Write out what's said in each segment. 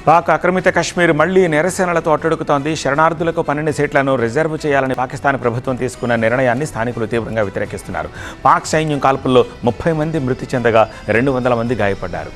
పాక్ ఆక్రమిత కశ్మీర్ మళ్లీ నిరసనలతో అట్టుడుకుతోంది. శరణార్థులకు 12 సీట్లను రిజర్వ్ చేయాలని పాకిస్తాన్ ప్రభుత్వం తీసుకున్న నిర్ణయాన్ని స్థానికులు తీవ్రంగా వ్యతిరేకిస్తున్నారు. పాక్ సైన్యం కాల్పుల్లో 30 మంది మృతి చెందగా 200 మంది గాయపడ్డారు.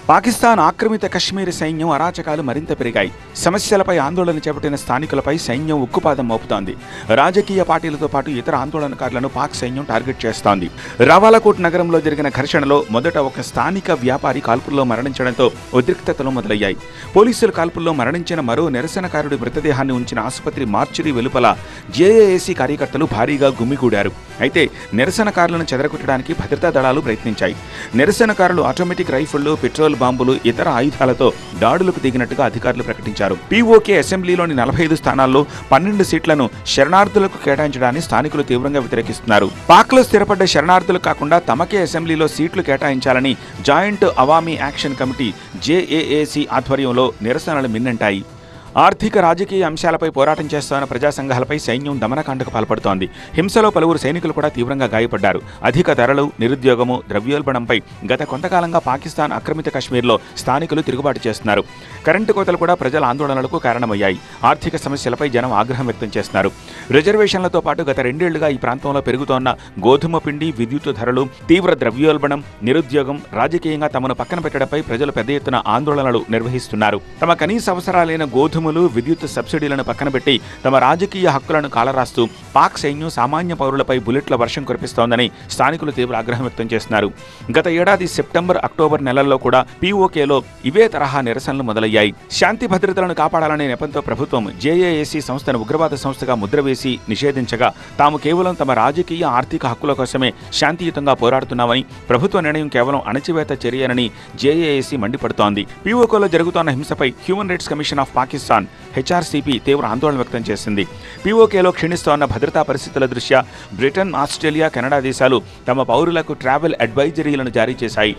పాకిస్తాన్ ఆక్రమిత కశ్మీర్ సైన్యం అరాచకాలు మరింత పెరిగాయి. సమస్యలపై ఆందోళన చేపట్టిన స్థానికులపై సైన్యం ఉక్కుపాదం మోపుతోంది. రాజకీయ పార్టీలతో పాటు ఇతర ఆందోళనకారులను పాక్ సైన్యం టార్గెట్ చేస్తోంది. రావాలకోట్ నగరంలో జరిగిన ఘర్షణలో మొదట ఒక స్థానిక వ్యాపారి కాల్పుల్లో మరణించడంతో ఉద్రిక్తతలు మొదలయ్యాయి. పోలీసుల కాల్పుల్లో మరణించిన మరో నిరసనకారుడి మృతదేహాన్ని ఉంచిన ఆసుపత్రి మార్చురీ వెలుపల జేఏఏసీ కార్యకర్తలు భారీగా గుమిగూడారు. అయితే నిరసనకారులను చెదరగొట్టడానికి భద్రతా దళాలు ప్రయత్నించాయి. నిరసనకారులు ఆటోమేటిక్ రైఫిళ్లు, పెట్రోల్ బాంబులు, ఇతర ఆయుధాలతో దాడులకు దిగినట్టుగా అధికారులు ప్రకటించారు. పీఓకే అసెంబ్లీలోని 45 స్థానాల్లో 12 సీట్లను శరణార్థులకు కేటాయించడాన్ని స్థానికులు తీవ్రంగా వ్యతిరేకిస్తున్నారు. పాక్లో స్థిరపడ్డ శరణార్థులు కాకుండా తమకే అసెంబ్లీలో సీట్లు కేటాయించాలని joint Awami action committee JAAC ఆధ్వర్యంలో నిరసనలు మిన్నంటాయి. ఆర్థిక రాజకీయ అంశాలపై పోరాటం చేస్తున్న ప్రజా సంఘాలపై సైన్యం దమనకాండకు పాల్పడుతోంది. హింసలో పలువురు సైనికులు కూడా తీవ్రంగా గాయపడ్డారు. అధిక ధరలు, నిరుద్యోగము, ద్రవ్యోల్బణంపై గత కొంతకాలంగా పాకిస్తాన్ ఆక్రమిత కశ్మీర్లో స్థానికులు తిరుగుబాటు చేస్తున్నారు. కరెంటు కోతలు కూడా ప్రజల ఆందోళనలకు కారణమయ్యాయి. ఆర్థిక సమస్యలపై జనం ఆగ్రహం వ్యక్తం చేస్తున్నారు. రిజర్వేషన్లతో పాటు గత 2 ఏళ్లుగా ఈ ప్రాంతంలో పెరుగుతోన్న గోధుమ పిండి, విద్యుత్ ధరలు, తీవ్ర ద్రవ్యోల్బణం, నిరుద్యోగం, రాజకీయంగా తమను పక్కన పెట్టడంపై ప్రజలు పెద్ద ఎత్తున ఆందోళనలు నిర్వహిస్తున్నారు. తమ కనీస అవసరాలైన గోధుమలు, విద్యుత్ సబ్సిడీలను పక్కనబెట్టి తమ రాజకీయ హక్కులను కాలరాస్తూ పాక్ సైన్యం సామాన్య పౌరులపై బుల్లెట్ల వర్షం కురిపిస్తోందని స్థానికులు తీవ్ర ఆగ్రహం వ్యక్తం చేస్తున్నారు. గత ఏడాది సెప్టెంబర్, అక్టోబర్ నెలల్లో కూడా పీఓకేలో ఇవే తరహా నిరసనలు మొదలయ్యాయి. శాంతి భద్రతలను కాపాడాలనే నెపంతో ప్రభుత్వం జేఏఏసీ సంస్థను ఉగ్రవాద సంస్థగా ముద్ర వేసి నిషేధించగా తాము కేవలం తమ రాజకీయ, ఆర్థిక హక్కుల కోసమే శాంతియుతంగా పోరాడుతున్నామని, ప్రభుత్వ నిర్ణయం కేవలం అణచివేత చర్యనని జేఏఏసీ మండిపడుతోంది. పీఓకేలో జరుగుతున్న హింసపై human rights commission of Pakistan HRCP తీవ్ర ఆందోళన వ్యక్తం చేసింది. పీఓకేలో క్షీణిస్తోన్న భద్రతా పరిస్థితుల దృష్ట్యా బ్రిటన్, ఆస్ట్రేలియా, కెనడా దేశాలు తమ పౌరులకు ట్రావెల్ అడ్వైజరీలను జారీ చేశాయి.